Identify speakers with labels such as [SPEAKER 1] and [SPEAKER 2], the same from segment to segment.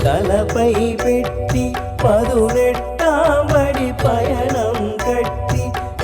[SPEAKER 1] తలపై పెట్టి పదునెట్టాంబడి పయనం కట్టి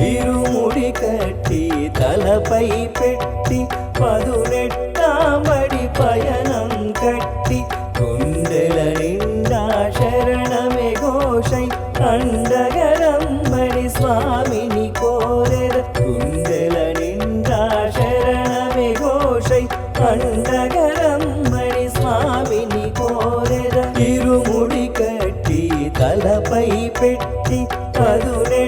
[SPEAKER 1] ఇరుముడి కట్టి తలపై పెట్టి పదునెట్టాంబడి పయనం కట్టి గుండెల నిండా శరణమే ఘోషై అండగరంబడి స్వామిని కోరెద గుండెల నిండా శరణమే ఘోషై అండగరంబడి స్వామిని కోరెద ఇరుముడి కట్టి తలపై పెట్టి పదునెట్టాంబడి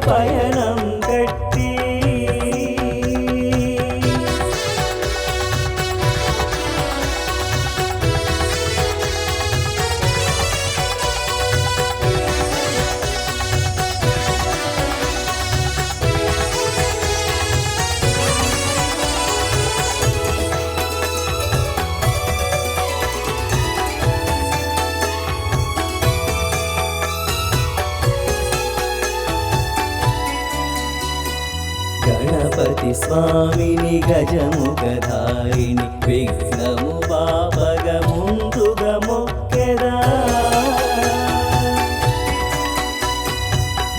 [SPEAKER 1] పయనం కట్టి గణపతి స్వామిని గజముఖధారిణి విఘ్నము బాపగ ముందుగా మొక్కెదా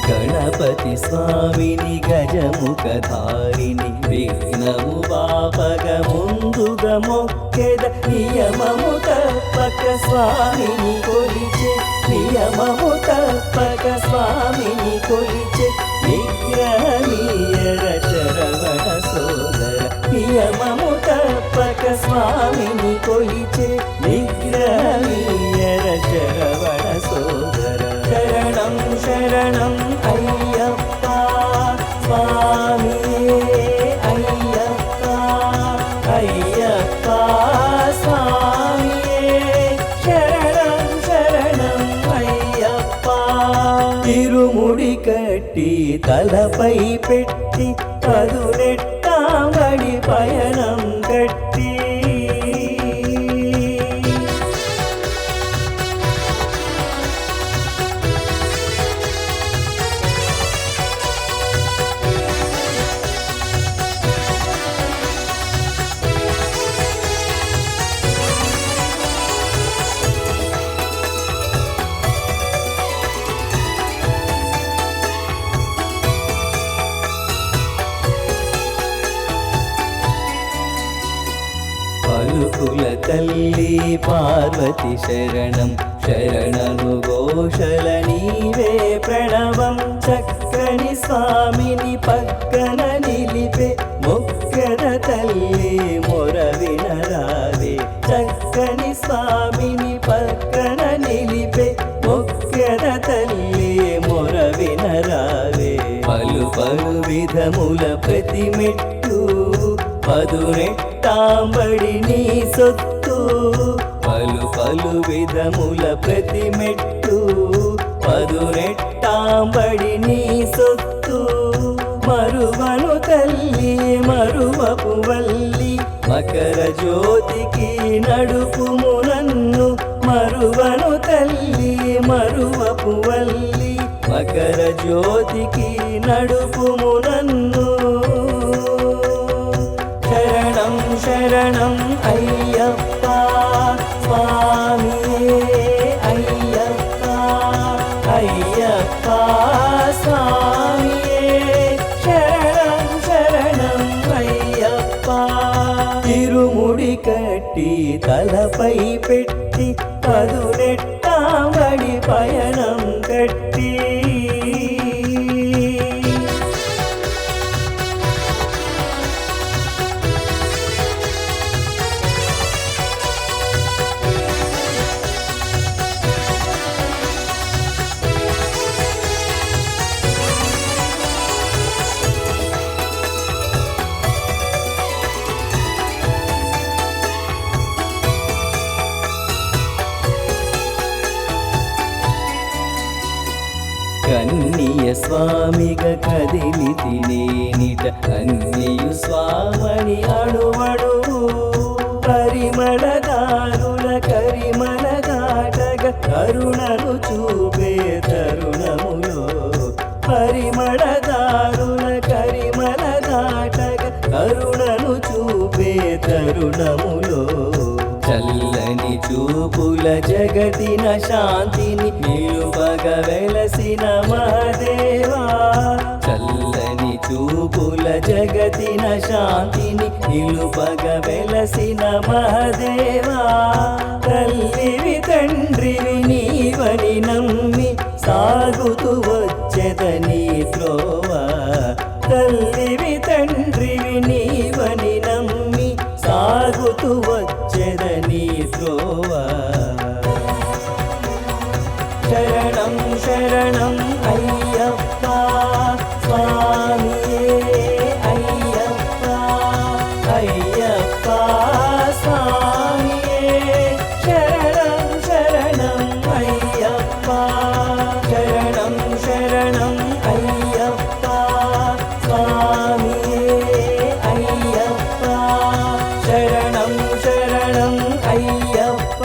[SPEAKER 1] గణపతి స్వామిని గజముఖధారిణి విఘ్నము బాపగ ముందుగా మొక్కెద నియమము తప్పక స్వామిని కొలిచే నియమము తప్పక స్వామిని కొలిచే నిగ్రహమీయర శరవణ సోదర నియమము తప్పక స్వామిని కొలిచే నిగ్రహమీయర శరవణ సోదర శరణం శరణం అయ్యప్ప స్వామియే అయ్యప్ప అయ్యప్ప స్వామియే శరణం శరణం అయ్యప్ప ఇరుముడి కట్టి తలపై పెట్టి పదునెట్టాంబడి పయనం కట్టి పలుకుల తల్లి పార్వతి శరణం శరణను ఘోషల నీవే ప్రణవం చక్కని స్వామిని పక్కన నిలిపే మొక్కన తల్లి మొర వినరావే చక్కని స్వామిని పక్కన నిలిపే మొక్కన తల్లి మొర వినరావే పలు పలు విధముల ప్రతి మెట్టు పదునెట్టాంబడి నీ సొత్తు పలు పలు విధముల ప్రతి మెట్టు పదునెట్టాంబడి నీ సొత్తు మరువను తల్లి మరువపు వల్లి మకర జ్యోతికి నడుపుము నన్ను మరువను తల్లి మరువపు వల్లి మకర జ్యోతికి నడుపుము నన్ను శరణం శరణం అయ్యప్ప స్వామియే అయ్యప్ప అయ్యప్ప స్వామియే శరణం శరణం అయ్యప్ప ఇరుముడి కట్టి తలపై పెట్టి పదునెట్టాంబడి పయనం కట్టి కన్నియ స్వామిగ కదిలితి నేనిట కన్నియు స్వామని అణువణు పరిమళదారుల కరిమల దాటగ కరుణను చూపే తరుణములో పరిమళదారుల కరిమల దాటగ కరుణను చూపే తరుణములో చల్లని చూపుల జగతిన శాంతిని నిలుపగ వెలసిన మహదేవా చల్లని చూపుల జగతిన శాంతిని నిలుపగ వెలసిన మహదేవా తల్లివి తండ్రివి నీవని నమ్మి సాగుతూ వచ్చెదని త్రోవా తల్లివి తండ్రివి నీవని నమ్మి సాగుతూ వచ్చెదని త్రోవా శరణం శరణం అయ్యప్ప స్వామియే అయ్యప్ప అయ్యప్ప స్వామియే శరణం శరణం అయ్యప్ప శరణం శరణం అయ్యప్ప స్వామియే అయ్యప్ప శరణం శరణం అయ్యప్ప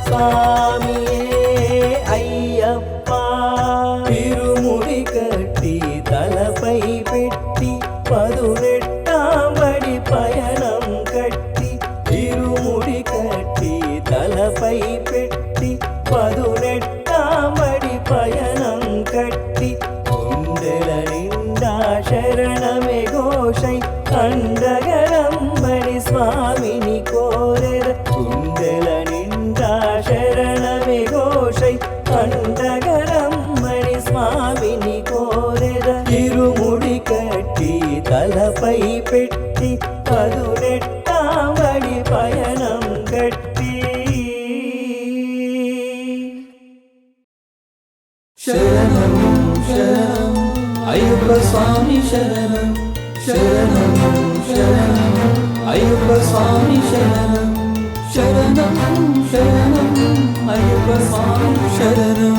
[SPEAKER 1] స్వామియే అయ్యప్ప తిరుముడి కట్టి తలపై పెట్టి పదునెట్టాంబడి పయనం కట్టి తిరుముడి కట్టి తలపై పెట్టి పదునెట్టాంబడి పయనం కట్టి గుండెల నిండా శరణమే ఘోషై అండగరంబడి స్వామిని కోరెద గుండెల నిండా శరణమే ఘోషై అండగరంబడి స్వామిని కోరెద తిరుముడి కట్టి తలపై పెట్టి పదునెట్టాంబడి పయనం కట్టి
[SPEAKER 2] శరణం శరణం అయ్యప్ప స్వామి శరణం శరణం శరణం అయ్యప్ప స్వామి శరణం శరణం శరణం అయ్యప్ప స్వామి శరణం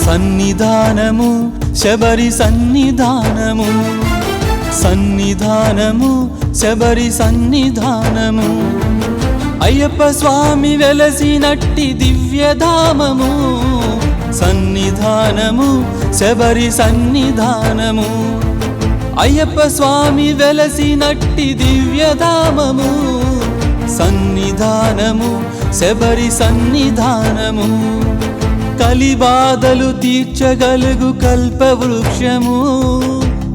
[SPEAKER 2] సన్నిధానము శబరి సన్నిధానము సన్నిధానము శబరి సన్నిధానము అయ్యప్ప స్వామి వెలసినట్టి దివ్యధామము సన్నిధానము శబరి సన్నిధానము అయ్యప్ప స్వామి వెలసినట్టి దివ్యధామము సన్నిధానము శబరి సన్నిధానము కలిబాధలు తీర్చగలుగు కల్పవృక్షము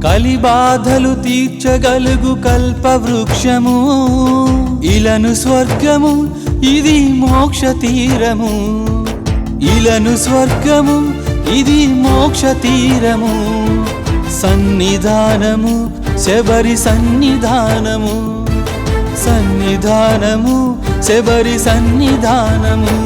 [SPEAKER 2] కలిబాధలు తీర్చగలుగు కల్పవృక్షము ఇలను స్వర్గము ఇది మోక్ష తీరము ఇలను స్వర్గము ఇది మోక్ష తీరము సన్నిధానము శబరి సన్నిధానము సన్నిధానము శబరి సన్నిధానము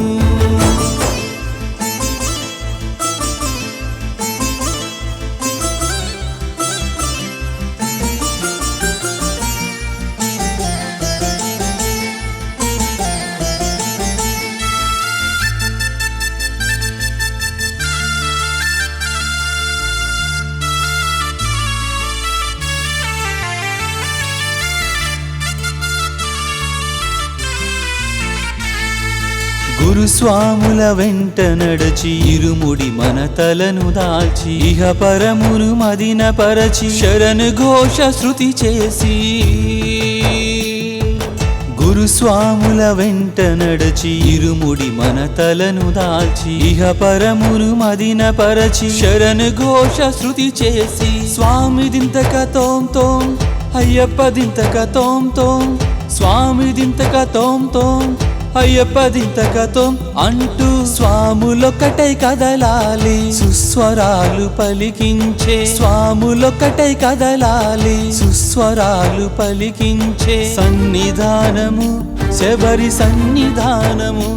[SPEAKER 2] గురుస్వాముల వెంట నడచి ఇరుముడి మన తలను దాల్చి ఇహ పరమును మదిన పరచి శరణు ఘోష శృతి చేసి గురుస్వాముల వెంట నడచి ఇరుముడి మన తలను దాల్చి ఇహ పరమును మదిన పరచి శరణు ఘోష శృతి చేసి స్వామి దింతక తోం తోం అయ్యప్ప దింతక తోం తోం స్వామి దింతక తోం తోం అయ్యప్ప దింతకతం అంటూ స్వాములొక్కటై కదలాలి సుస్వరాలు పలికించే స్వాములొక్కటై కదలాలి సుస్వరాలు పలికించే సన్నిధానము శబరి సన్నిధానము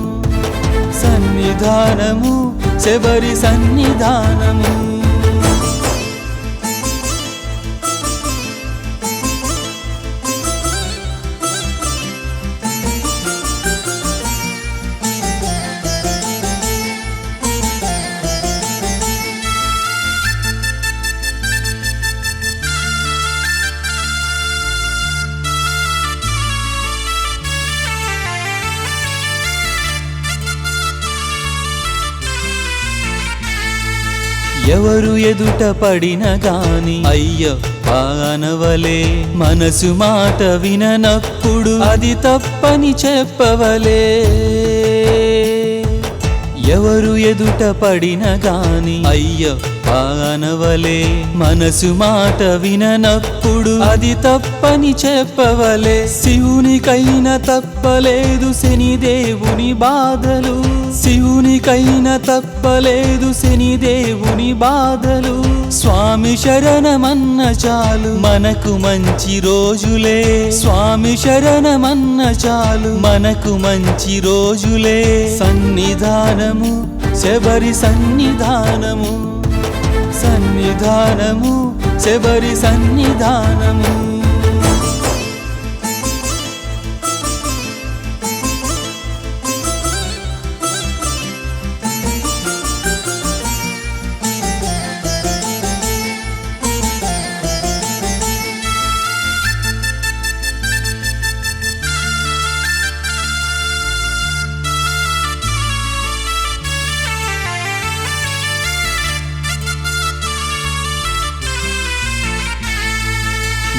[SPEAKER 2] సన్నిధానము శబరి సన్నిధానము ఎవరు ఎదుట పడిన గాని అయ్యప్ప అనవలే, మనసు మాట విననప్పుడు అది తప్పని చెప్పవలే. ఎవరు ఎదుట పడిన గాని అయ్యప్ప అనవలే, మనసు మాట విననప్పుడు అది తప్పని చెప్పవలే. శివునికైనా తప్పలేదు శనిదేవుని బాధలు, శివునికైనా తప్పలేదు శనిదేవుని బాధలు. స్వామి శరణమన్న చాలు మనకు మంచి రోజులే, స్వామి శరణమన్న చాలు మనకు మంచి రోజులే. సన్నిధానము శబరి సన్నిధానము, సన్నిధానము శబరి సన్నిధానము.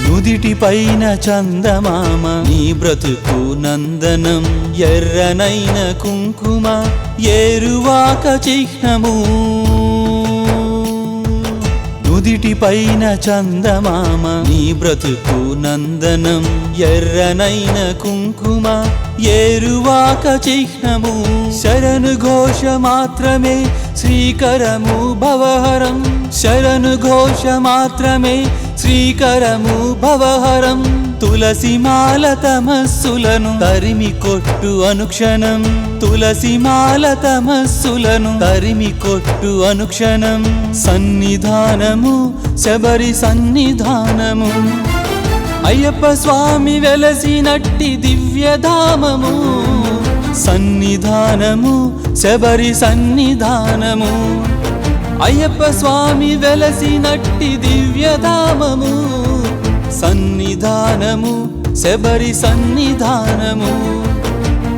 [SPEAKER 2] నుదిటి పైన చందమామ నీ బ్రతుకు నందనం, ఎర్రనైన కుంకుమ ఏరువాక చిహ్నము. నుదిటి పైన చందమామ నీ బ్రతుకు నందనం, ఎర్రనైన కుంకుమ ఏరువాక చిహ్నము. శరణు ఘోష మాత్రమే శ్రీకరము భవహరం, శరణు ఘోష మాత్రమే శ్రీకరము భవహరం. తులసిమాల తమస్సులను తరిమి కొట్టు అనుక్షణం, తులసిమాల తమస్సులను తరిమి కొట్టు అనుక్షణం. సన్నిధానము శబరి సన్నిధానము, అయ్యప్ప స్వామి వెలసినట్టి దివ్యధామము. సన్నిధానము శబరి సన్నిధానము, అయ్యప్ప స్వామి వెలసినట్టి దివ్యధామము. సన్నిధానము శబరి సన్నిధానము,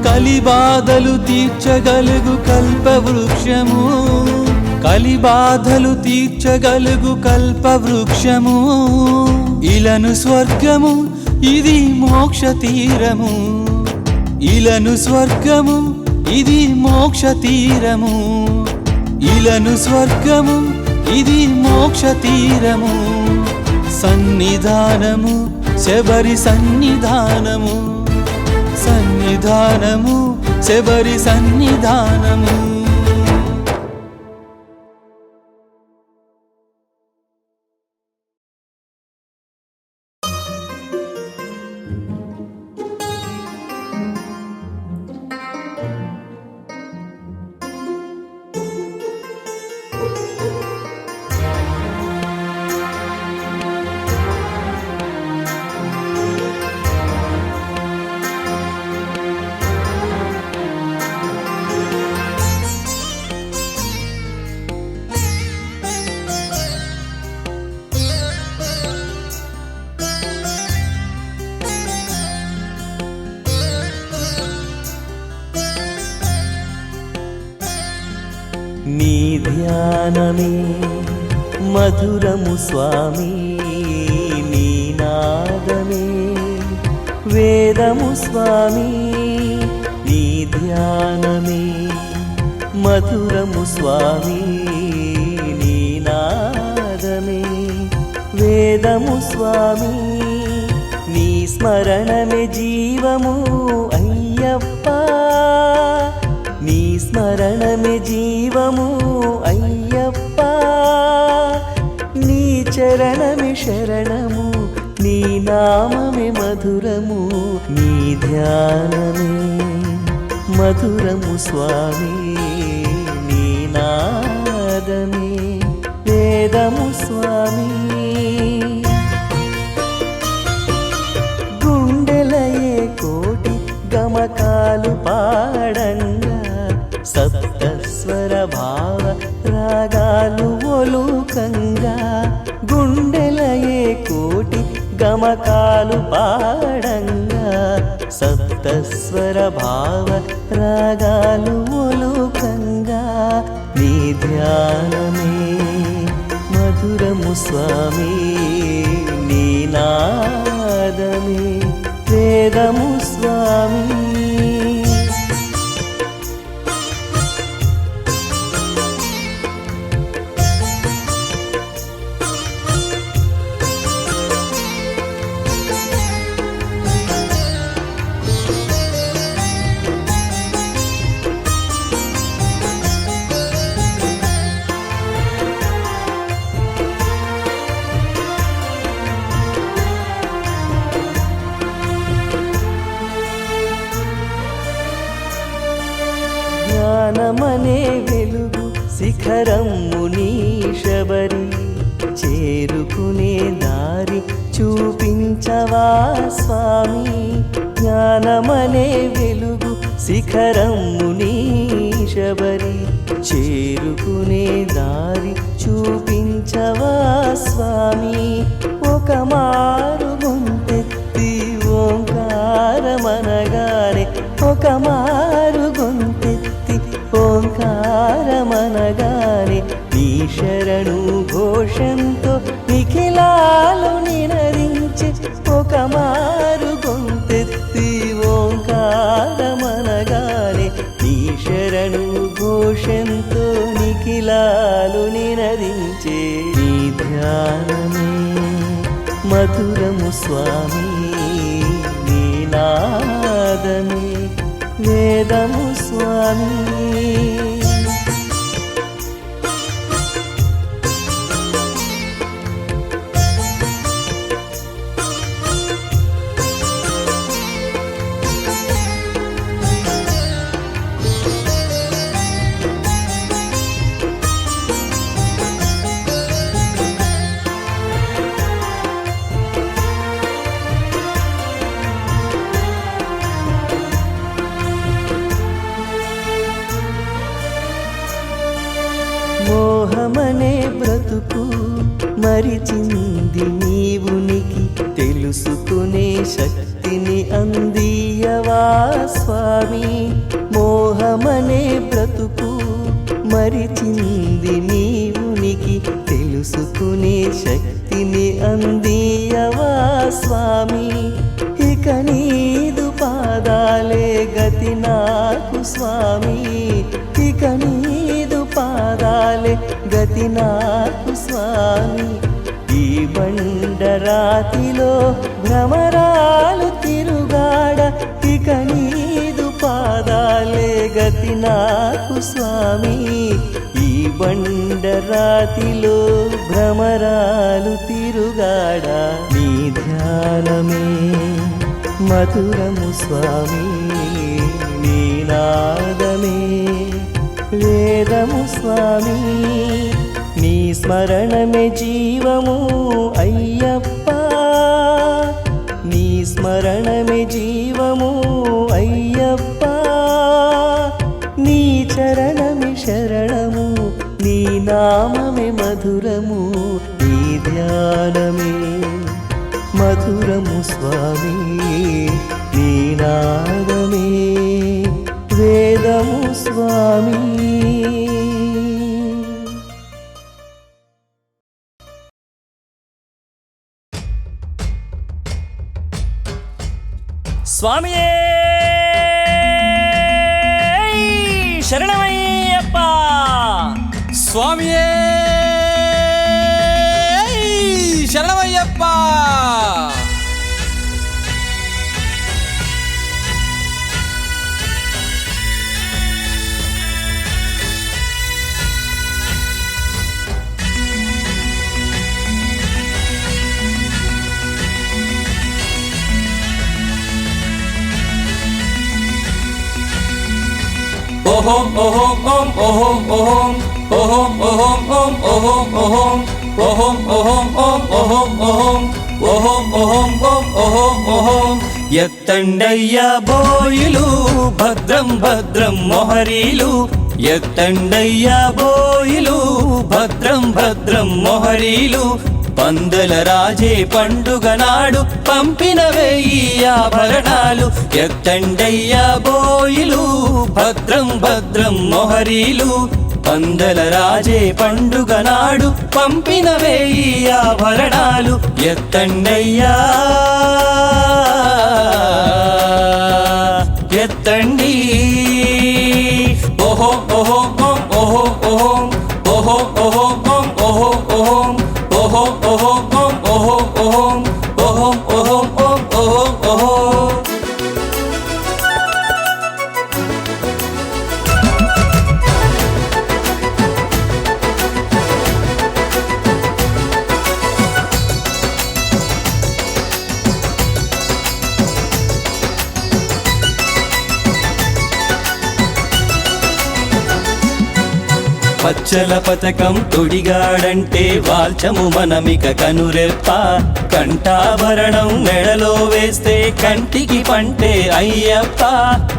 [SPEAKER 2] కలిబాధలు తీర్చగలుగు కల్పవృక్షము, కలిబాధలు తీర్చగలుగు కల్పవృక్షము. ఇలను స్వర్గము ఇది మోక్ష తీరము, ఇలను స్వర్గము ఇది మోక్ష తీరము, ఇలను స్వర్గము ఇది మోక్ష తీరము. సన్నిధానము శబరి సన్నిధానము, సన్నిధానము శబరి సన్నిధానము.
[SPEAKER 1] నీ ధ్యానమే మధురము స్వామి, నీ నాదమే వేదము స్వామి. నీ ధ్యానమే మధురము స్వామి, నీ నాదమే వేదము స్వామి. నీ స్మరణమే జీవము అయ్యప్ప, నీ స్మరణమే జీవము అయ్యప్ప. నీ చరణమే శరణము, నీ నామమే మధురము. నీ ధ్యానమే మధురము స్వామి, నీ నాదమే వేదము స్వామి. గుండెలయే కోటి గమకాలు పాడంగా, సప్తస్వర భావ రాగాలు ఒలుకంగా. గుండెలయే కోటి గమకాలు పాడంగా, సప్తస్వర భావ రాగాలు ఒలుకంగా. నీ ధ్యానమే మధురము స్వామి నీ నాదమే వేదము స్వామి. జ్ఞానమనే వెలుగు శిఖరము నీ శబరి చేరుకునే దారి చూపించవా స్వామి. జ్ఞానమనే వెలుగు శిఖరము నీ శబరి చేరుకునే దారి చూపించవా స్వామి. ఒక మారు గొంతెత్తి ఓంకారమనగానే ఒక మారు గొంతెత్తి ఓంకారమనగానే నీ శరణు ఘోషంతో నిఖిలాలు నినదించే ఒక మారు గొంతెత్తి ఓంకారమనగానే నీ శరణు ఘోషంతో నిఖిలాలు నినదించే నీ ధ్యానమే మధురము స్వామి నీ నాదమే వేదము స్వామి. మోహమనే బ్రతుకు మరిచింది నీవునికి తెలుసుకునే శక్తిని అందియవా స్వామి. మోహమనే బ్రతుకు మరిచింది నీవునికి తెలుసుకునే శక్తిని అందియవా స్వామి. ఇక నీదు పాదాలే గతి నాకు స్వామి. ఇక నీదు పాదాలే గతి నాకు స్వామి. ఈ బండరాతిలో భ్రమరాలు తిరుగాడ ఇక నీదు పాదాలే గతి నాకు స్వామి. ఈ బండరాతిలో భ్రమరాలు తిరుగాడ నీ ధ్యానమే మధురము స్వామి నీ నాదమే వేదము స్వామి. నీ స్మరణమే జీవము అయ్యప్ప నీ స్మరణమే జీవము అయ్యప్ప. నీ చరణమే శరణము నీ నామమే మధురము నీ ధ్యానమే మధురము స్వామి నీ నాదమే వేదము స్వామి. స్వామియే శరణమయ్యప్ప
[SPEAKER 2] స్వామియే శరణమయ్యప్ప. ఓహోం ఓహోం ఓం ఓహోం ఓహోం ఓహోం ఓహోం ఓం ఓహోం ఓహోం ఓహోం ఓహోం ఓం ఓహోం ఓహోం ఓహోం ఓహోం ఓం ఓహోం ఓహోం. ఎత్తండయ్యా బోయిలు భద్రం భద్రం మొహరీలు ఎత్తండయ్యా బోయిలు భద్రం భద్రం మొహరీలు పందల రాజే పండుగ నాడు పంపిన వెయ్యి ఆభరణాలు ఎత్తండయ్యా బోయిలు భద్రం భద్రం మొహరీలు పందల రాజే పండుగ నాడు పంపిన వెయ్యి ఆభరణాలు ఎత్తండయ్యా ఎత్తండి ఓహో ఓహో ఓహో ఓహో ఓహో ఓహో ఓహో ఓహో ఓహో ఓహో ఓహో ఓహో ఓహో ఓహో ఓహో పచ్చల పతకం తొడిగాడంటే వాల్చము మనమిక కనురెప్ప కంఠాభరణం మెడలో వేస్తే కంటికి పంటే అయ్యప్ప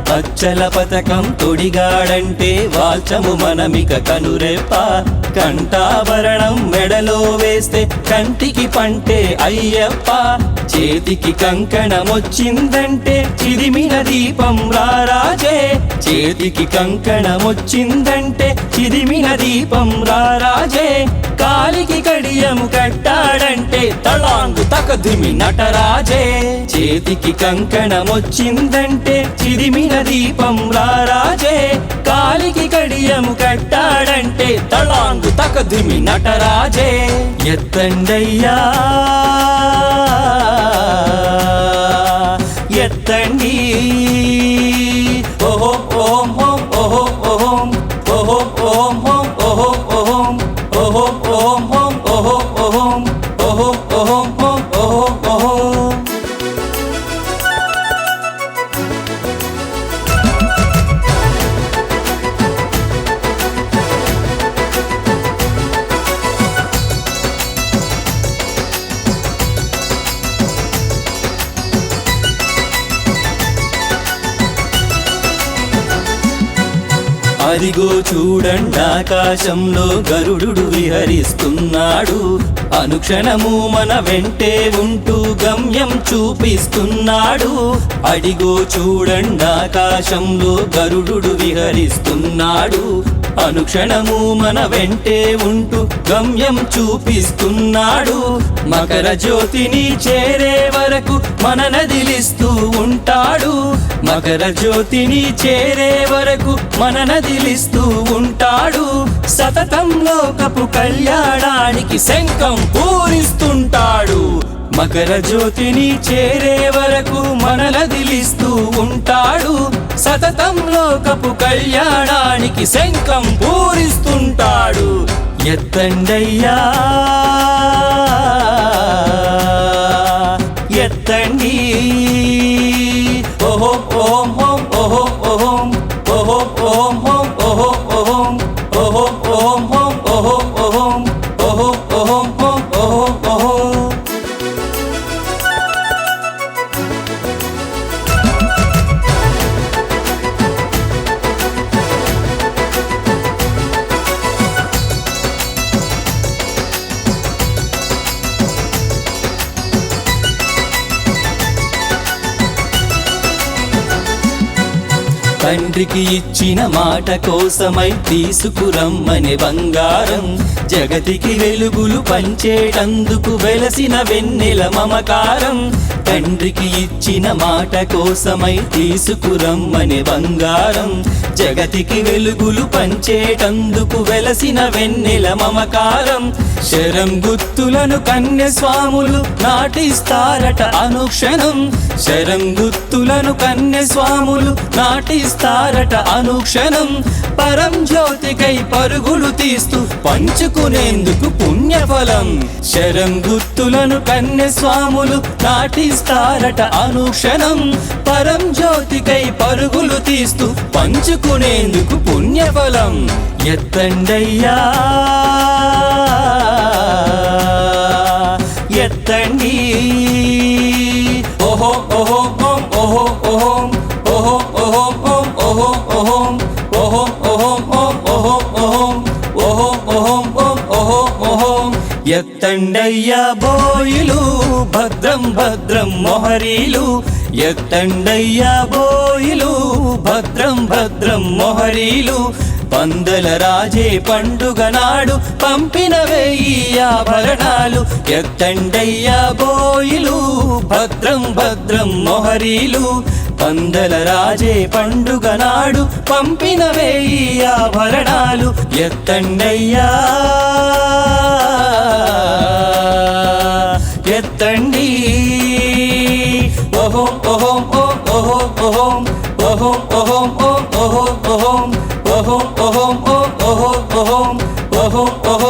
[SPEAKER 2] పచ్చల పతకం తొడిగాడంటే వాల్చము మనమిక కనురెప్ప కంఠాభరణం మెడలో వేస్తే కంటికి పంటే అయ్యప్ప చేతికి కంకణమొచ్చిందంటే చిదిమిన దీపం రారాజే చేతికి కంకణమొచ్చిందంటే చిదిమిన దీపం రారాజే కాలికి కడియం కట్టాడంటే తళాంగు తకదిమి నటరాజే చేతికి కంకణమొచ్చిందంటే చిదిమిన దీపం రారాజే కాలికి కడియం కట్టాడంటే తళాంగు తకదిమి నటరాజే ఎత్తండయ్యా ఎత్తండి ఓహో ఓం ఓం ఓహో ఓం ఓహో ఓం ఓం ఓహో ఓం ఓహో ఓం ఓం ఓహో ఓం ఓహో ఓం ఓం ఓహో ఓహో అదిగో చూడండి ఆకాశంలో గరుడు విహరిస్తున్నాడు అనుక్షణము మన వెంటే ఉంటూ గమ్యం చూపిస్తున్నాడు అడిగో చూడండి ఆకాశంలో గరుడు విహరిస్తున్నాడు అనుక్షణము మన వెంటే ఉంటూ గమ్యం చూపిస్తున్నాడు మకర జ్యోతిని చేరే వరకు మన నదిలిస్తూ ఉంటాడు మకర జ్యోతిని చేరే వరకు మన నదిలిస్తూ ఉంటాడు సతతం లోకపు కళ్యాణానికి శంఖం పూరిస్తుంటాడు మకర జ్యోతిని చేరే వరకు మన నదిలిస్తూ ఉంటాడు సతతం లోకపు కళ్యాణానికి శంఖం పూరిస్తుంటాడు ఎత్తండయ్యా ఎత్తండి ఓహో ఓం ఓం ఓహో ఓం ఓహో ఓం ఓం ఓహో ఓం ఓహో ఓం ఓం ఓహో ఓం ఓహో ఓం ఓం ఓహో ఓహో తండ్రికి ఇచ్చిన మాట కోసమై తీసుకురమ్మనే బంగారం జగతికి వెలుగులు పంచేటందుకు వెలసిన వెన్నెల మమకారం తండ్రికి ఇచ్చిన మాట కోసమై తీసుకురమ్మనే బంగారం జగతికి వెలుగులు పంచేటందుకు వెలసిన వెన్నెల మమకారం శరం గుత్తులను కన్య స్వాములు నాటిస్తారట అనుక్షణం శరం గుత్తులను కన్య స్వాములు నాటిస్తారట అనుక్షణం పరం జ్యోతికై పరుగులు తీస్తూ పంచుకునేందుకు పుణ్యఫలం శరం గుత్తులను కన్య స్వాములు నాటిస్తారట అనుక్షణం పరం జ్యోతికై పరుగులు తీస్తూ పంచుకునేందుకు పుణ్యఫలం ఎత్తండయ్యా ఎత్తండి ఓహో ఓహో ఓం ఓహో ఓం ఓహో ఓహో ఓం ఓహో ఓం ఓహో ఓహో ఓం ఓహో ఓం ఓహో ఓహో ఓం ఓహో ఓం ఎత్తండి ఎత్తండయ్యా బోయిలు భద్రం భద్రం మొహరీలు ఎత్తండయ్యా బోయిలు భద్రం భద్రం మొహరీలు పందల రాజే పండుగ నాడు పంపిన వేయి ఆభరణాలు ఎత్తండయ్యా బోయిలు భద్రం భద్రం మొహరీలు పందల రాజే పండుగ నాడు పంపిన వేయి ఆభరణాలు ఎత్తండయ్యా ఎత్తండి ఓహోం ఓహోం ఓం ఓహోం ఓహోం ఓహోం ఓహోం ఓం ఓహోం ఓహోం ఓహోం ఓహోం ఓం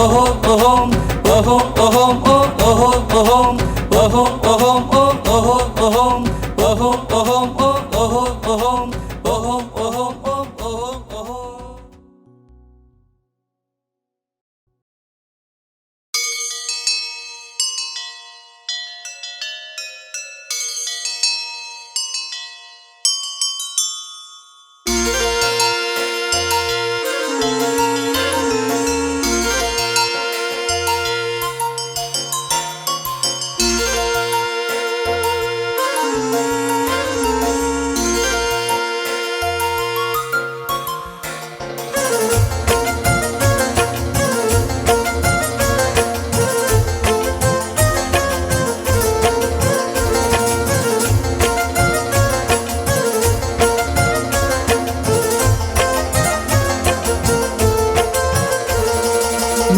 [SPEAKER 2] ఓహోం ఓహోం ఓహోం ఓహోం ఓం ఓహోం ఓహోం ఓహోం ఓహోం ఓం ఓహోం ఓహోం ఓహోం ఓహోం ఓం ఓహోం ఓహోం ఓహోం ఓహోం ఓం ఓహోం ఓహోం ఓహోం ఓహోం ఓం ఓహోం ఓహోం.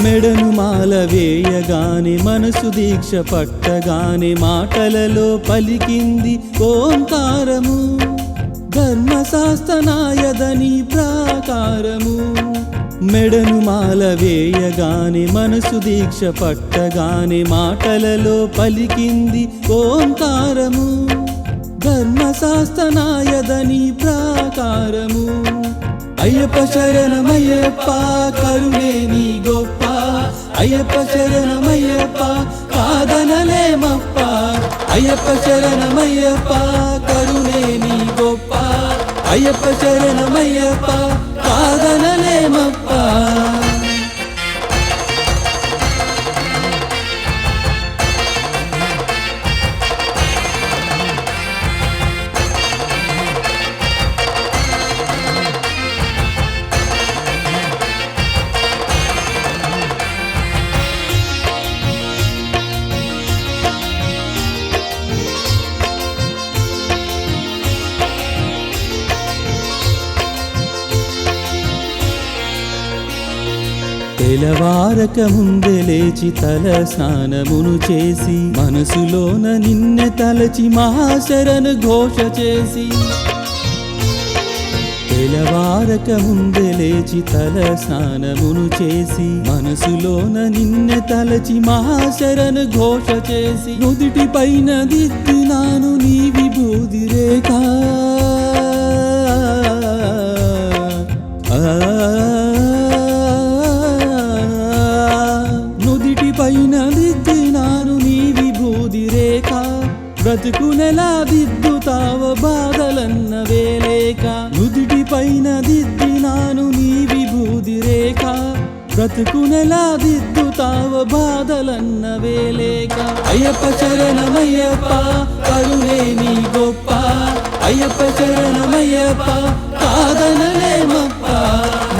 [SPEAKER 3] మెడను మాల వేయగానే మనసు దీక్ష పట్టగానే మాటలలో పలికింది ఓంకారము ధర్మశాస్త్రనాయదని ప్రాకారము. మెడను మాల వేయగానే మనసు దీక్ష పట్టగానే మాటలలో పలికింది ఓంకారము ధర్మశాస్త్రనాయదని ప్రాకారము. అయ్యప్ప శరణమయ్యప్ప కరుణే నీ గొప్ప అయ్యప్ప శరణమయ్యప్ప కాదనలేమప్ప అయ్యప్ప శరణమయ్యప్ప కరుణే నీ గొప్ప అయ్యప్ప శరణమయ్యప్ప కాదనలేమప్ప. తెలవారక ముందే లేచి తల స్నానమును చేసి మనసులోన నిన్నె తలచి మహాశరణ ఘోష చేసి తెలవారక ముందే లేచి తల స్నానమును చేసి మనసులోన నిన్నె తలచి మహాశరణ ఘోష చేసి నుదిటి పైన దిద్దినాను నీ విభూది రేఖ పైన దిద్దినాను నీ విభూది రేఖ బ్రతుకునెలా దిద్దుతావ బాధలన్న వేలేక నుదిటి పైన దిద్దినాను నీ విభూది రేఖ బ్రతుకునెలా దిద్దుతావ బాధలన్న వేలేక. అయ్యప్ప శరణమయ్యప్ప కరుణే నీ గొప్ప అయ్యప్ప శరణమయ్యప్ప కాదనలేమప్ప.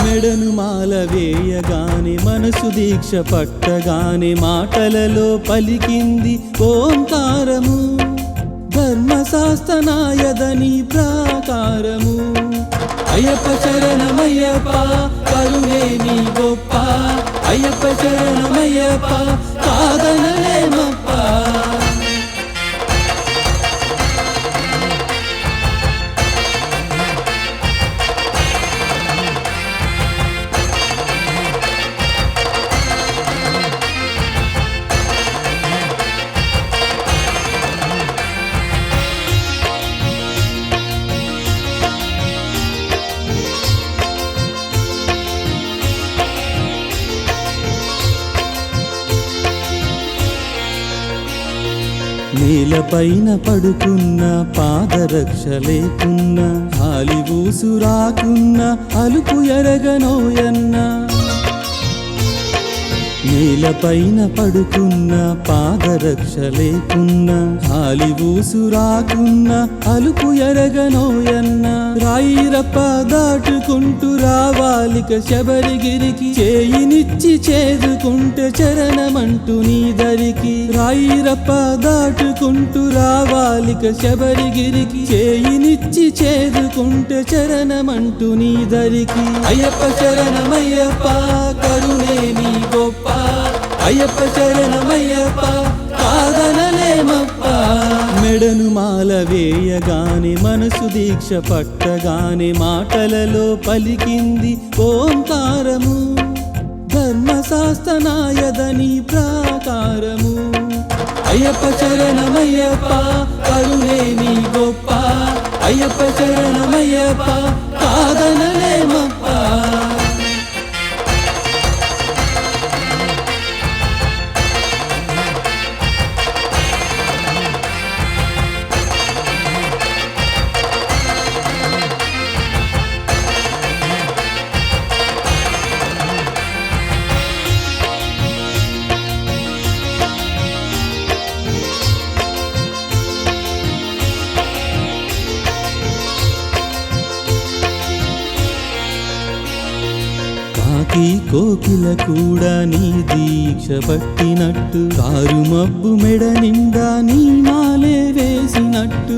[SPEAKER 3] మెడను మాల వేయగానే మనసు దీక్ష పట్టగానే మాటలలో పలికింది ఓంకారము ధర్మశాస్త్రనాయదని ప్రాకారము. అయ్యప్ప శరణమయ్యప్ప కరుణే నీ గొప్ప అయ్యప్ప శరణమయ్యప్ప కాదనలేమప్ప. నేలపైన పడుకున్న పాదరక్ష లేకున్న గాలి ఊసు రాకున్న అలుపు ఎరగనోయన్న నేలపైన పడుకున్న పాదరక్ష లేకున్న గాలి ఊసు రాకున్న అలుపు ఎరగనోయన్న రాయిరప్ప దాటుకుంటూ రావాలిక శబరిగిరికి చేయినిచ్చి చేదుకుంటే చరణమంటూ నీ దరికి రాయిరప్ప దాటుకుంటూ రావాలిక శబరిగిరికి చేయినిచ్చి చేదుకుంటే చరణమంటూ నీ దరికి అయ్యప్ప శరణమయ్యప్ప కరుణే నీ గొప్ప అయ్యప్ప శరణమయ్యప్ప కాదనలేమప్ప మెడను మాల వేయగానే మనసు దీక్ష పట్టగానే మాటలలో పలికింది ఓంకారము ధర్మశాస్త్రనాయదని ప్రాకారము అయ్యప్ప శరణమయ్యప్ప కరుణే నీ గొప్ప అయ్యప్ప శరణమయ్యప్ప కాదనలేమప్ప కాకి కోకిల కూడా నీ దీక్ష పట్టినట్టు కారు మబ్బు మెడ నిండా నీ మాలే వేసినట్టు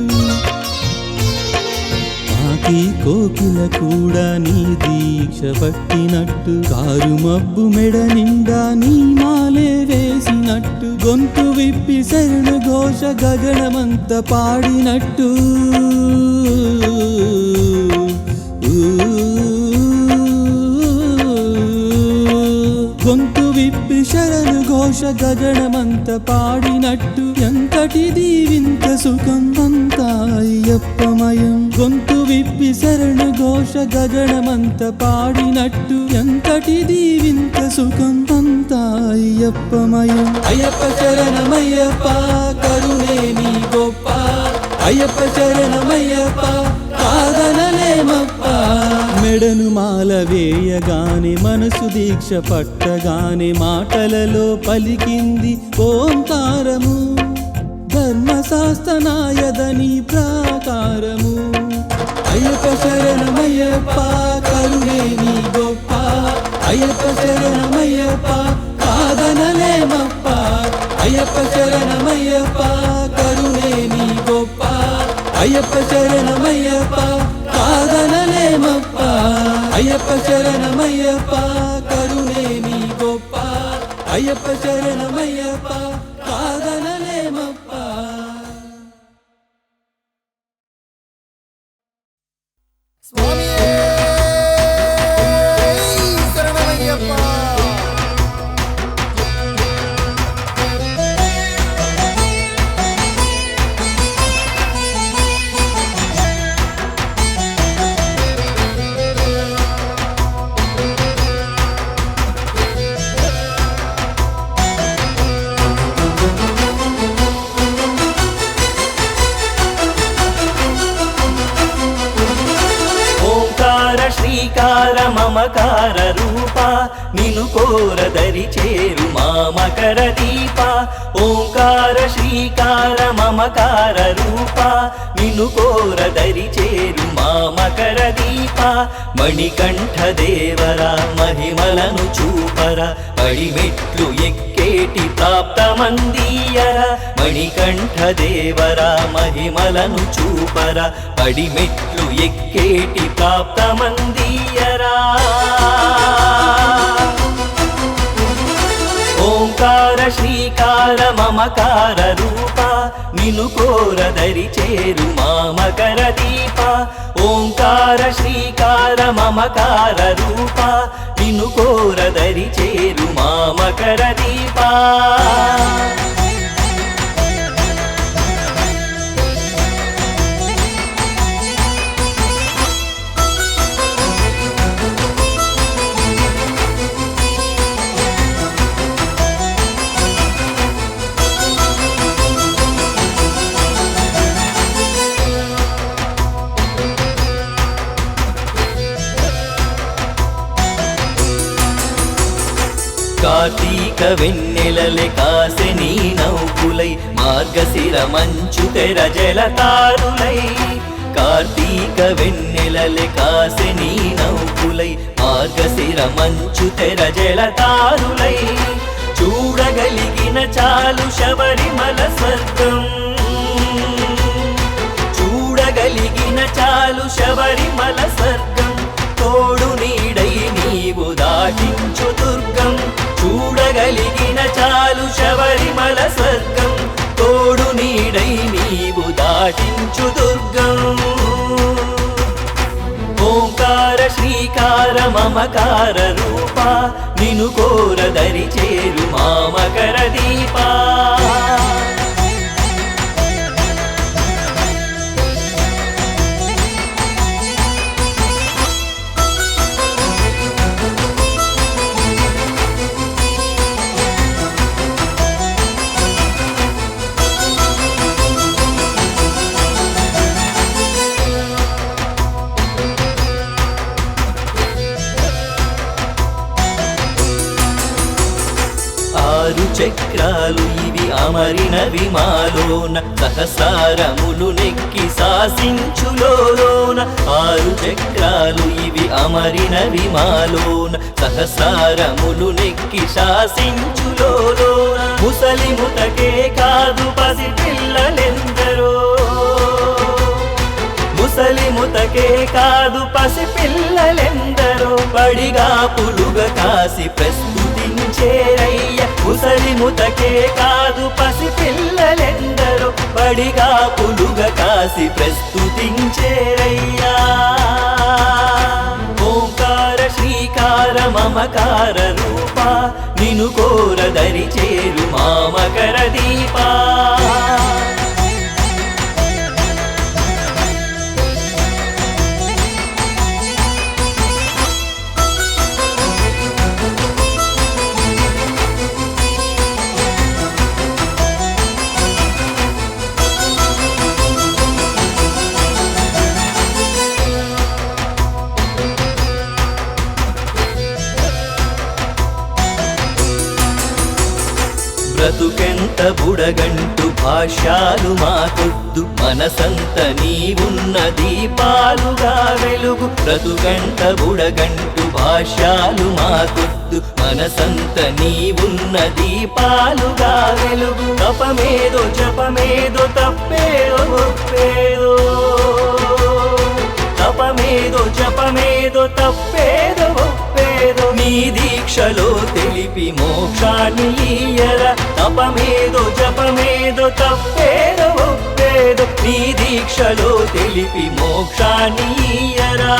[SPEAKER 3] కాకి కోకిల కూడా నీ దీక్ష పట్టినట్టు కారు మబ్బు మెడ నిండా నీ మాలే వేసినట్టు గొంతు విప్పి శరణు ఘోష గగనమంత పాడినట్టు గొంతు విప్పి శరణు ఘోష గగనమంత పాడినట్టు ఎంతటిది వింత సుఖం అంతా అయ్యప్పమయం గొంతు విప్పి శరణు ఘోష గగనమంత పాడినట్టు ఎంతటిది వింత సుఖం అంతా అయ్యప్పమయం అయ్యప్ప శరణమయ్యప్ప కరుణే నీ గొప్ప అయ్యప్ప శరణమయ్యప్ప కాదనలేమప్ప మెడను మాల వేయగానే మనసు దీక్ష పట్టగానే మాటలలో పలికింది ఓంకారము ధర్మశాస్త్రనాయదని ప్రాకారము అయ్యప్ప శరణమయ్యప్ప కరుణే నీ గొప్ప అయ్యప్ప శరణమయ్యప్ప కాదనలేమప్ప అయ్యప్ప శరణమయ్యప్ప కరుణే నీ గొప్ప అయ్యప్ప శరణమయ్యప్ప కాదనలేమప్ప అయ్యప్ప శరణమయ్యప్ప కరుణే నీ గొప్ప అయ్యప్ప శరణమయ్యప్ప కాదనలేమప్ప
[SPEAKER 4] స్వామియే శరణమయ్యప్ప
[SPEAKER 1] శ్రీకార మమకార రూప నిను కోరదరి చేరు మామకర దీప ఓంకార శ్రీకార మమకార రూప నిను కోరదరి చేరు మామకర దీప మణికంఠ దేవర మహిమలను చూపర పడిమెట్లు ఎక్కేటి ప్రాప్తమందీయర మణికంఠ దేవర మహిమలను చూపర పడిమెట్లు ఎక్కేటి ప్రాప్తమందీయరా ఓంకార శ్రీకార మమకార రూప నిను కోరదరి చేరు మామకర దీప ఓంకార శ్రీకార మమకార రూప నిను కోరదరి చేరు మామకర దీప కార్తీక వెన్నెలలే కాసె నీ నవ్వులై మార్గశిర మంచు తెర జలతారులై కార్తీక వెన్నెలలే కాసె నీ నవ్వులై మార్గశిర మంచు తెర జలతారులై చూడగలిగిన చాలు శబరిమల స్వర్గం చూడగలిగిన చాలు శబరిమల స్వర్గం తోడు నీడై నీవు దాటించు దుర్గం చూడగలిగిన చాలు శబరిమల స్వర్గం తోడు నీడై నీవు దాటించు దుర్గం ఓంకార శ్రీకార మమకార రూప నిను కోరదరి చేరు మామకర దీపా ఆరు చక్రాలు ఇవి అమరినవి మాలోన సహస్రారములు నెక్కి శాసించులోన ఆరు చక్రాలు ఇవి అమరినవి మాలోన సహస్రారములు నెక్కి శాసించులోన ముసలి ముతకే కాదు పసి పిల్లలెందరో ముసలి ముతకే కాదు పసి పిల్లలెందరో పడిగా పులుగ కాసి ప్రస్తుతించేరయ్య ముసలి ముతకే కాదు పసి పిల్లలెందరో పడిగా పులుగ కాసి ప్రస్తుతించేరయ్యా ఓంకార శ్రీకార మమకార రూప నిను కోరదరి చేరు మామకర దీపా బ్రతుకెంత బుడగంటు భాష్యాలు మాకొద్దు మనసంత నీవున్న దీపాలుగా వెలుగు బ్రతుకంట బుడగంటు భాష్యాలు మాకొద్దు మనసంత నీవున్న దీపాలుగా వెలుగు తపమేదో జపమేదో తప్పేదో ఒప్పేదో తపమేదో జపమేదో తప్పేదో ఒప్పేదో నీ దీక్షలో తెలిపి మోక్షాన్ని ఇయ్యర తపమేదో జపమేదో తప్పేదో ఒప్పేదో నీ దీక్షలో తెలిపి మోక్షాన్ని ఇయ్యరా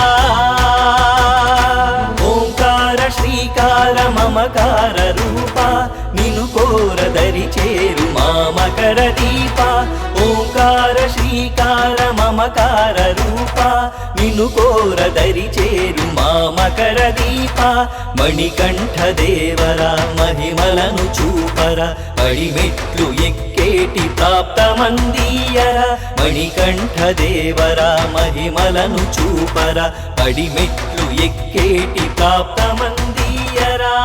[SPEAKER 1] ఓంకార శ్రీకార మమకార రూప నిను కోరదరి చేరు మామకర దీప ఓంకార శ్రీకార మమకార రూప నిను కోరదరి చేరు మామకర దీప మణికంఠ దేవర మహిమలను చూపర పడిమెట్లు ఎక్కేటి ప్రాప్తమందీయర మణికంఠ దేవర మహిమలను చూపర పడిమెట్లు ఎక్కేటి ప్రాప్తమందీయరా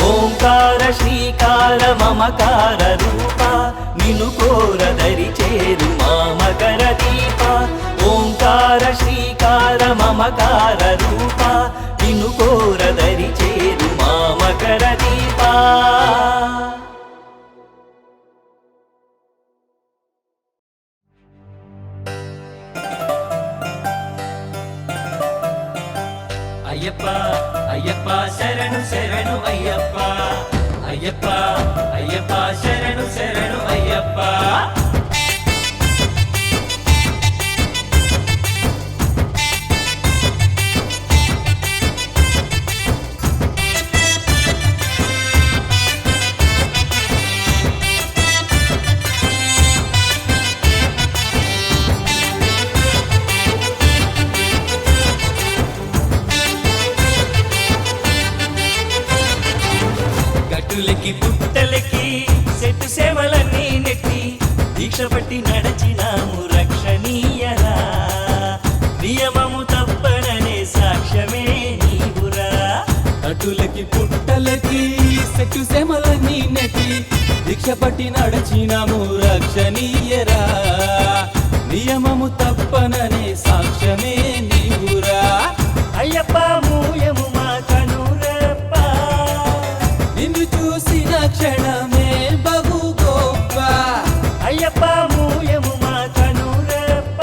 [SPEAKER 1] ఓంకార శ్రీకార మమకార రూప నిను కోరదరి చేరు మామకర దీప ఓంకార శ్రీకార మమకార రూప నిను కోరదరి చేరు మామకర దీపా అయ్యప్ప అయ్యప్ప శరణు శరణు అయ్యప్ప అయ్యప్ప అయ్యప్ప శరణు శరణు అయ్యప్ప గట్టులకి పుట్టలకి సెట్టు సేవలన్నీ నెట్టి దీక్ష పట్టి నడచినాము రక్షణీయరా నియమము తప్పననే సాక్ష్యమే నీ
[SPEAKER 3] గట్టులకి పుట్టలకి సెట్టు సెమలన్నీ నెట్టి దీక్ష పట్టి నడచినాము రక్షణీయరా నియమము తప్పననే సాక్ష్యమే నీవురా
[SPEAKER 1] అయ్యప్ప మూయము మా కనురప్ప
[SPEAKER 3] నిన్ను చూసిన క్షణమే బహు గొప్ప
[SPEAKER 1] అయ్యప్ప మూయము మా కనురప్ప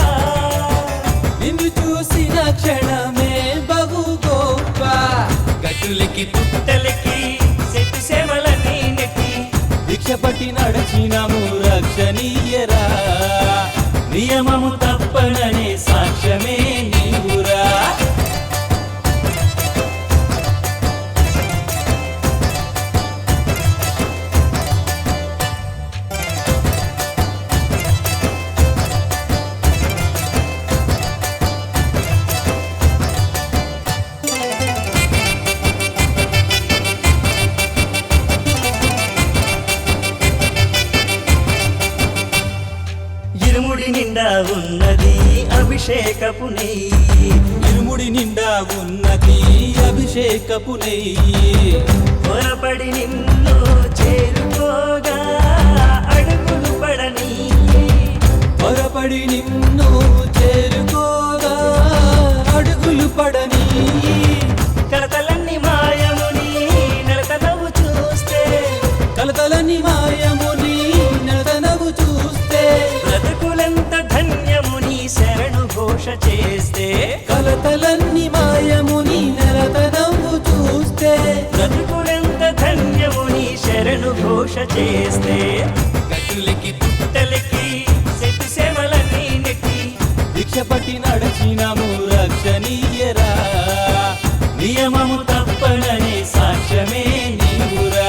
[SPEAKER 3] నిన్ను చూసిన క్షణమే బహు గొప్ప
[SPEAKER 1] గట్టులకి పుట్టలకి సెట్టు సేమలన్నీ నెట్టి
[SPEAKER 3] దీక్ష పట్టి నడచినాము రక్షణీయరా నియమము తప్పననే సాక్ష్యమే నీవురా
[SPEAKER 1] ఇరుముడి నిండా ఉన్నది అభిషేకపు నెయ్యి
[SPEAKER 3] ఇరుముడి నిండా ఉన్నది అభిషేకపు నెయ్యి
[SPEAKER 1] పొరపడి నిన్ను చేరుకోగా అడుగులు పడని
[SPEAKER 3] పొరపడి నిన్ను చేరుకోగా అడుగులు పడని
[SPEAKER 1] కలతలన్నీ మాయముని నలతనవు చూస్తే
[SPEAKER 3] కలతలని మాయముని నడనవు చూస్తే
[SPEAKER 1] బ్రతుకులంత ధన్యముని శరణు ఘోష చేస్తే
[SPEAKER 3] కలతలన్నీ మాయముని నరతనవు చూస్తే
[SPEAKER 1] బ్రతుకులంత ధన్యముని శరణు ఘోష చేస్తే గట్టులకి పుట్టలకి సెట్టు సేమలన్నీ నెట్టి
[SPEAKER 3] దీక్ష పట్టి నడచినాము రక్షణీయరా నియమము తప్పననే సాక్ష్యమే నీవురా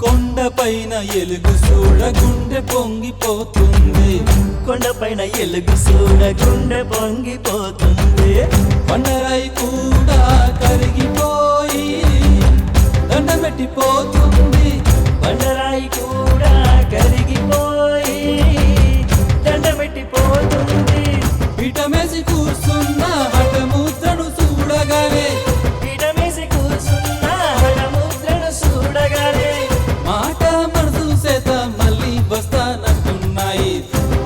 [SPEAKER 3] కొండపైన ఎలుగు చూడ గుండె పొంగిపోతుంది
[SPEAKER 1] కొండపైన ఎలుగు సూడ గుండె పొంగిపోతుంది
[SPEAKER 3] కొండరాయి కూడా కరిగిపోయి దండం పెట్టిపోతుంది
[SPEAKER 1] బండరాయి కూడా కరిగిపోయి దండమెట్టిపోతుంది
[SPEAKER 3] పీఠమేసి కూర్చున్న హఠముద్రను చూడగానే
[SPEAKER 1] పీఠమేసి కూర్చున్న హడముద్రను చూడగానే
[SPEAKER 3] మాట మనసు చేత మళ్ళీ వస్తానంటున్నాయి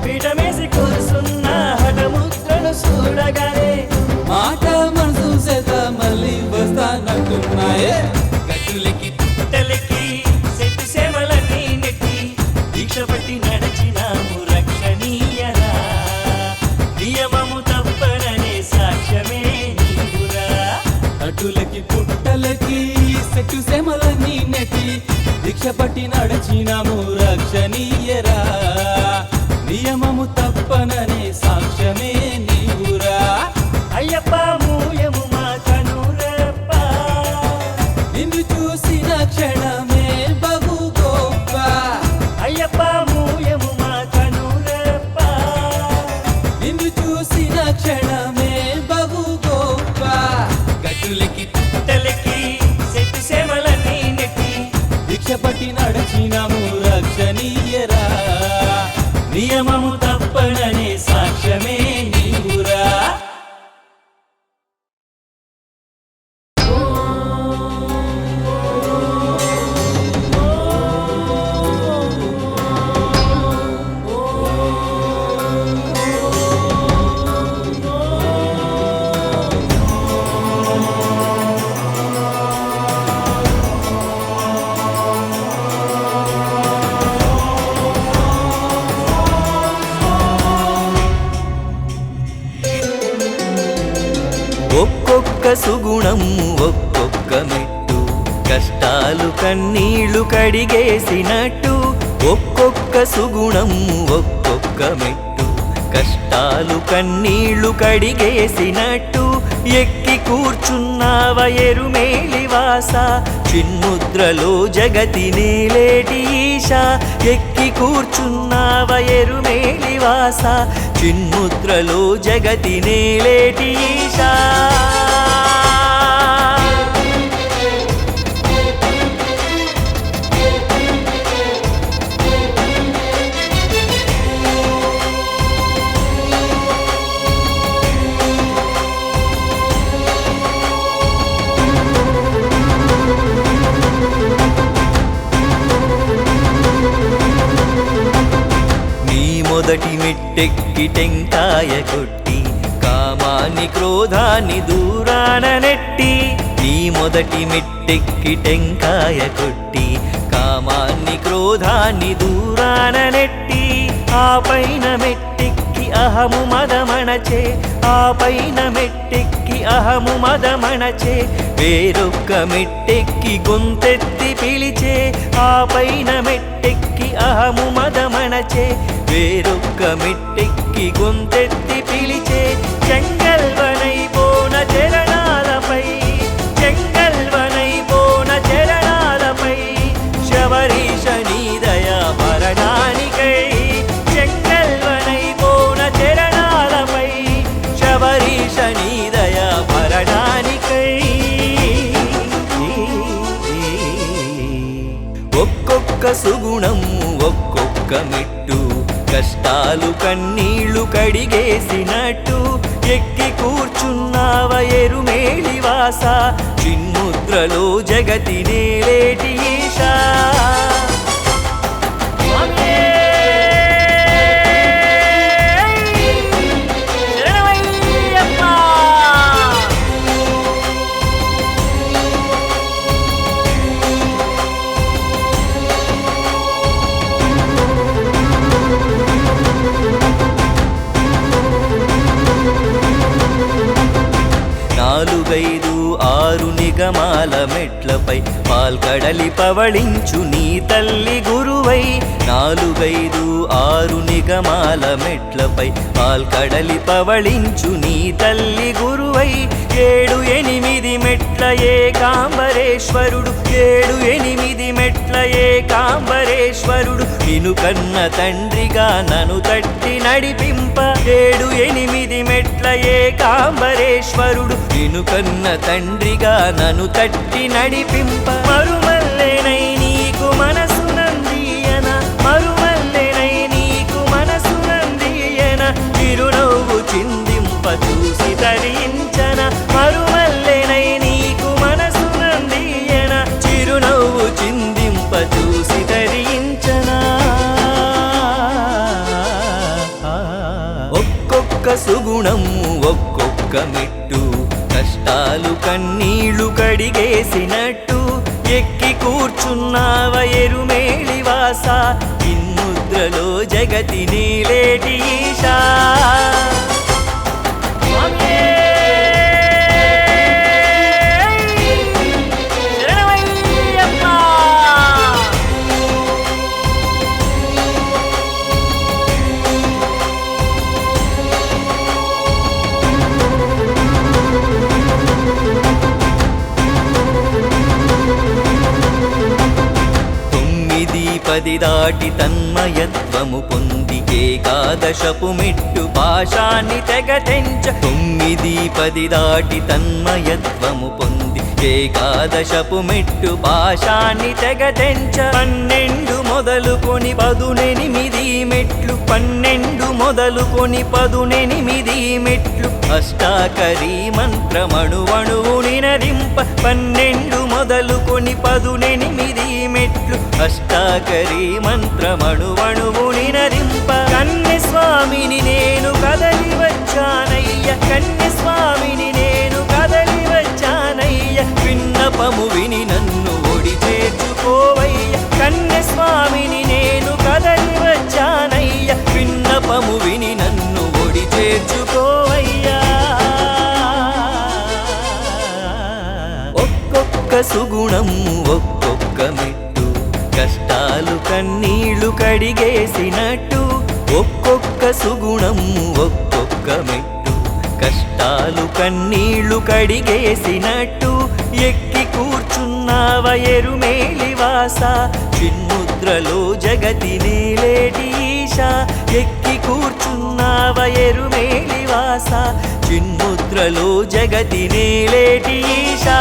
[SPEAKER 1] పీఠమేసి కూర్చున్న హడముద్రను చూడగానే
[SPEAKER 3] మాట మనసు చేత మళ్ళీ వస్తానంటున్నాయి
[SPEAKER 1] గట్టులకి పుట్టలకి సెట్టు సేమలన్నీ నెట్టి దీక్ష పట్టి నడచినాము రక్షణీయరా నియమము తప్పననే సాక్ష్యమే నీవురా
[SPEAKER 3] అటులకి పుట్టలకి సెట్టు సెమలన్నీ నెట్టి దీక్ష పట్టి నడచినాము రక్షణీయరా నియమము తప్పననే సాక్ష్యమే నీవురా
[SPEAKER 1] అయ్యప్ప మూయము మా కనురప్ప
[SPEAKER 3] నిన్ను చూసిన క్షణమే బహు గొప్ప
[SPEAKER 1] అయ్యప్ప మూయము మా కనురప్ప
[SPEAKER 3] నిన్ను చూసిన క్షణమే బహు గొప్ప
[SPEAKER 1] గట్టులకి పుట్టలకి సెట్టు సేమలన్నీ నెట్టి
[SPEAKER 3] దీక్ష పట్టి నడచినాము రక్షణీయరా నియమము తప్పననే సాక్ష్యమే నీవురా
[SPEAKER 1] ఒక్కొక్క సుగుణం ఒక్కొక్క మెట్టు కష్టాలు కన్నీళ్లు కడిగేసినట్టు ఒక్కొక్క సుగుణం ఒక్కొక్క మెట్టు కష్టాలు కన్నీళ్లు కడిగేసినట్టు ఎక్కి కూర్చున్నావ ఎరుమేలివాస చిన్ముద్రలో జగతి నేలేటి ఈశా ఎక్కి కూర్చున్నావ ఎరుమేలివాస చిన్ముద్రలో జగతి నేలేటి ఈశా మొదటి మెట్టెక్కి టెంకాయ కొట్టి కామాన్ని క్రోధాన్ని దూరాన నెట్టి నీ మొదటి మెట్టెక్కి టెంకాయ కొట్టి కామాన్ని క్రోధాన్ని దూరాన నెట్టి ఆ పైన మెట్టెక్కి అహము మదమణచే ఆ పైన మెట్టెక్కి అహము మదమణచే వేరొక్క మెట్టెక్కి గొంతెత్తి పిలిచే ఆ పైన మెట్టెక్కి అహము మదమణచే వేరొక్క మెట్టెక్కి గొంతెత్తి పిలిచే చెంగల్వనైపోన చరణాలపై చెంగల్వనైపోన చరణాలపై శబరీశ నీ దయా భరణానికై చెంగల్వనైపోన చరణాలపై శబరీశ నీ దయా భరణానికై ఒక్కొక్క సుగుణం ఒక్కొక్క మెట్టు కష్టాలు కన్నీళ్లు కడిగేసినట్టు ఎక్కి కూర్చున్నావ ఎరుమేలివాస చిన్ముద్రలో జగతి నేలేటి ఈశా నాలుగైదు ఆరు నిగమాల మెట్లపై పాల్కడలి పవళించు నీ తల్లి గురువై నాలుగైదు ఆరు నిగమాల మెట్లపై పాల్కడలి పవళించు నీ తల్లి గురువై ఏడు ఎనిమిది మెట్ల ఏకాంబరేశ్వరుడు ఏడు ఎనిమిది మెట్ల ఏకాంబరేశ్వరుడు నిను కన్న తండ్రిగా నను తట్టి నడిపింప ఏడు ఎనిమిది మెట్ల ఏకాంబరేశ్వరుడు నిను కన్న తండ్రిగా నను తట్టి నడిపింప మరుమల్లెనై నీకు మనసునందియన మరుమల్లెనై నీకు మనసునందియన చిరునవ్వు చిందింప చూసి తరించన మరుమల్లెనై నీకు మనసునందియన చిరునవ్వు చిందింప చూసి తరించన ఒక్కొక్క సుగుణం ఒక్కొక్క మెట్టు కష్టాలు కన్నీళ్లు కడిగేసినట్టు ఎక్కి కూర్చున్నావ ఎరుమేలివాస చిన్ముద్రలో జగతి నేలేటి ఈశా పది దాటి తన్మయత్వము పొంది ఏకాదశపు మెట్టు పాశాన్ని తెగతెంచ 9 దాటి తన్మయత్వము పొంది ఏకాదశపు మెట్టు పాశాన్ని తెగతెంచ 12 మొదలుకొని 18 మెట్లు 12 మొదలుకొని 18 మెట్లు అష్టాకరీ మంత్రమణువణువు నినదింప 12 మొదలుకొని 18 మెట్లు అష్టాకరీ మంత్రమణువణువు నినదింప కన్యస్వామిని నేను కదలి వచ్చానయ్య కన్యస్వామిని నేను కదలి వచ్చానయ్య విన్నపము విని నన్ను ఒడి చేర్చుకోవయ్య కన్యస్వామిని నేను కదలి వచ్చానయ్య విన్నపము విని నన్ను ఒడి చేర్చుకోవయ్యా ఒక్కొక్క సుగుణం ఒక్కొక్క మెట్టు కష్టాలు కన్నీళ్లు కడిగేసినట్టు ఒక్కొక్క సుగుణం ఒక్కొక్క మెట్టు కష్టాలు కన్నీళ్లు కడిగేసినట్టు ఎక్కి కూర్చున్నావ ఎరుమేలివాస చిన్ముద్రలో జగతి నేలేటి ఈశా ఎక్కి కూర్చున్నావ ఎరుమేలివాస చిన్ముద్రలో జగతి నేలేటి ఈశా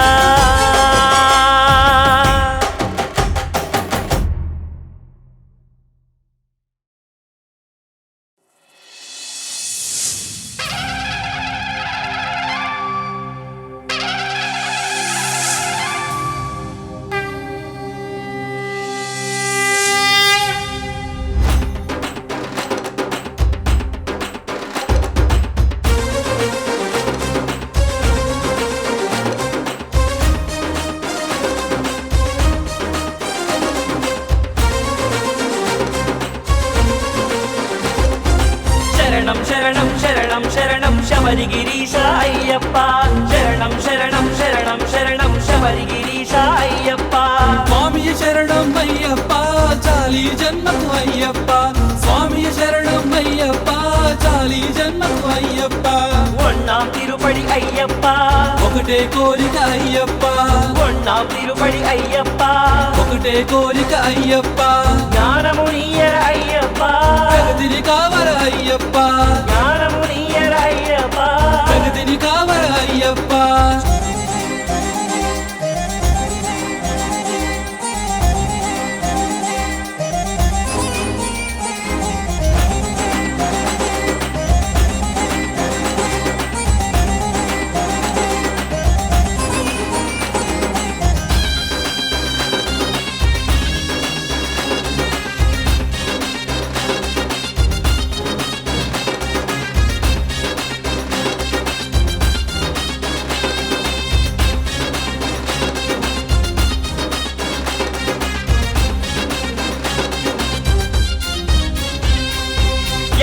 [SPEAKER 1] శరణం శరణం శరణం శరణం శబరిగిరీశ అయ్యప్ప శరణం శరణం శరణం శరణం శబరిగిరీశ అయ్యప్ప
[SPEAKER 2] స్వామి శరణం అయ్యప్ప చాలి జన్మకు అయ్యప్ప స్వామి శరణం అయ్యప్ప చాలి జన్మకు అయ్యప్ప
[SPEAKER 1] ఒన్నాం తిరుపడి అయ్యప్ప
[SPEAKER 2] ఒకటే కోరిక అయ్యప్ప
[SPEAKER 1] ఒన్నాం తిరుపడి అయ్యప్ప
[SPEAKER 2] ఒకటే కోరిక అయ్యప్ప
[SPEAKER 1] జ్ఞానము నీయర అయ్యప్ప
[SPEAKER 2] జగతిని కావర అయ్యప్ప
[SPEAKER 1] జ్ఞానము నీయర అయ్యప్ప
[SPEAKER 2] జగతిని కావర అయ్యప్ప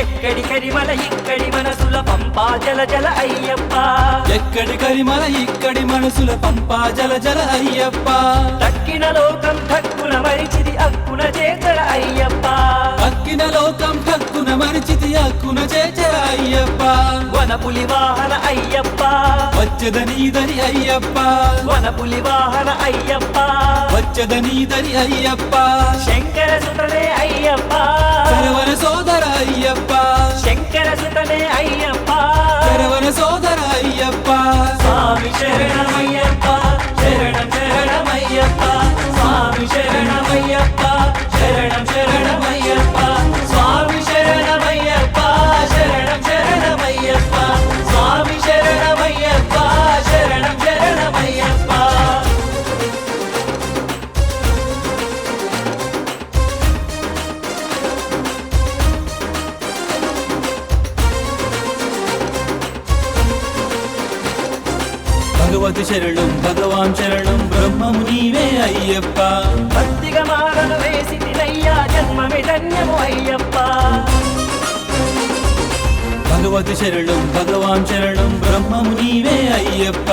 [SPEAKER 1] ఎక్కడి కరిమల ఇక్కడి మనసుల పంపా జల జల అయ్యప్ప
[SPEAKER 2] ఎక్కడి కరిమల ఇక్కడి మనసుల పంపా జల జల అయ్యప్ప
[SPEAKER 1] తక్కిన లోకం తక్కున మరిచిది అక్కున చేతర అయ్యప్ప
[SPEAKER 2] అక్కిన లోకం హక్కున మరిచితి హక్కున చేచర అయ్యప్ప
[SPEAKER 1] వనపులి వాహన అయ్యప్ప
[SPEAKER 2] వచ్చదనీదని అయ్యప్ప
[SPEAKER 1] వనపులి వాహన అయ్యప్ప
[SPEAKER 2] వచ్చదనీదని అయ్యప్ప
[SPEAKER 1] శంకర సుతనే అయ్యప్ప
[SPEAKER 2] శరవణ సోదర అయ్యప్ప
[SPEAKER 1] శంకర సుతనే అయ్యప్ప
[SPEAKER 2] శరవణ సోదర అయ్యప్ప
[SPEAKER 1] స్వామి శరణమయ్యప్ప శరణం శరణమయ్యప్ప స్వామి శరణమయ్యప్ప శరణం శరణమయ్యప్ప స్వామి శరణమయ్యప్ప శరణం శరణమయ్యప్ప స్వామి శరణమయ్యప్ప శరణం శరణమయ్యప్ప
[SPEAKER 2] భగవతి శరణం భగవాన్ శరణం బ్రహ్మము నీవే అయ్యప్ప
[SPEAKER 1] భక్తిగా మాలను వేసి తినయ్యా జన్మమే ధన్యము అయ్యప్ప
[SPEAKER 2] భగవతి శరణం భగవాన్ శరణం బ్రహ్మము నీవే అయ్యప్ప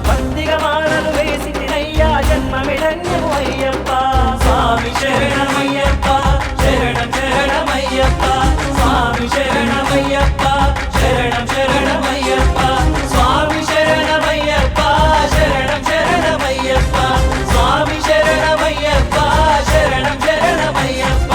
[SPEAKER 1] భక్తిగా మాలను వేసి తినయ్యా జన్మమే ధన్యము అయ్యప్ప స్వామి శరణమయ్యప్ప శరణం శరణమయ్యప్ప స్వామి శరణమయ్యప్ప శరణం శరణమయ్యప్ప స్వామి శరణమయ్యప్ప శరణం శరణమయ్యప్ప స్వామి శరణమయ్యప్ప శరణం శరణమయ్యప్ప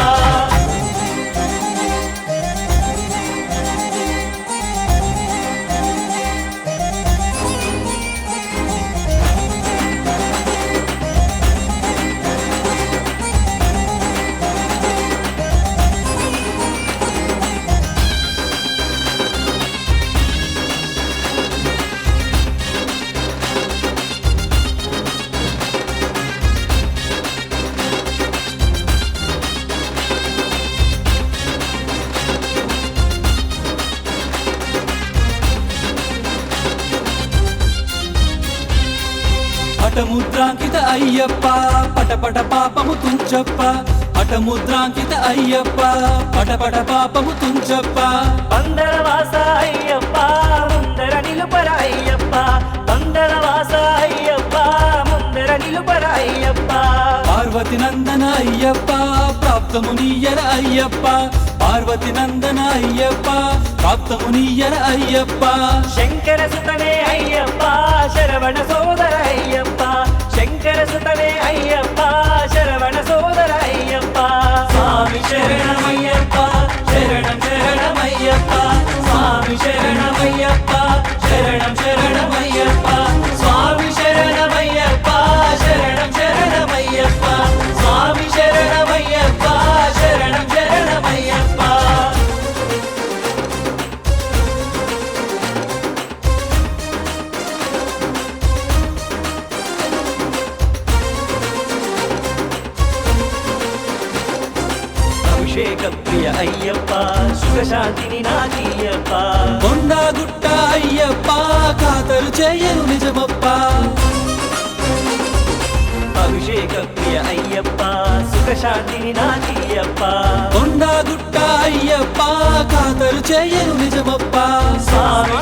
[SPEAKER 2] హఠముద్రాంకిత అయ్యప్ప పటపట పాపము తుంచప్ప హఠముద్రాంకిత అయ్యప్ప పటపట పాపము తుంచప్ప
[SPEAKER 1] పందరవాస అయ్యప్ప ముందర నిలుపర అయ్యప్ప పందరవాస అయ్యప్ప ముందర నిలుపర అయ్యప్ప
[SPEAKER 2] పార్వతి నందన అయ్యప్ప ప్రాప్తి
[SPEAKER 3] కాప్తమునియర అయ్యప్ప పార్వతి నందన అయ్యప్ప కాప్తమునియర అయ్యప్ప
[SPEAKER 1] శంకర సుతనే అయ్యప్ప శరవణ సోదర అయ్యప్ప శంకర సుతనే అయ్యప్ప శరవణ సోదర అయ్యప్ప స్వామి శరణమయ్యప్ప శరణం శరణమయ్యప్ప స్వామి శరణమయ్యప్ప శరణం శరణమయ్యప్ప స్వామి శరణమయ్యప్ప శరణం శరణమయ్యప్ప స్వామి శరణమయ్యప్ప శరణం శరణమయ్యప్ప అభిషేక ప్రియ అయ్యప్ప సుఖశాంతిని నాకీయప్ప
[SPEAKER 3] కొండా గుట్ట అయ్యప్ప ఖాతరు చేయను నిజమప్ప
[SPEAKER 1] అభిషేక ప్రియ అయ్యప్ప సుఖశాంతిని నాకీయప్ప
[SPEAKER 3] కొండా గుట్ట అయ్యప్ప ఖాతరు చేయను నిజమప్ప
[SPEAKER 1] స్వామి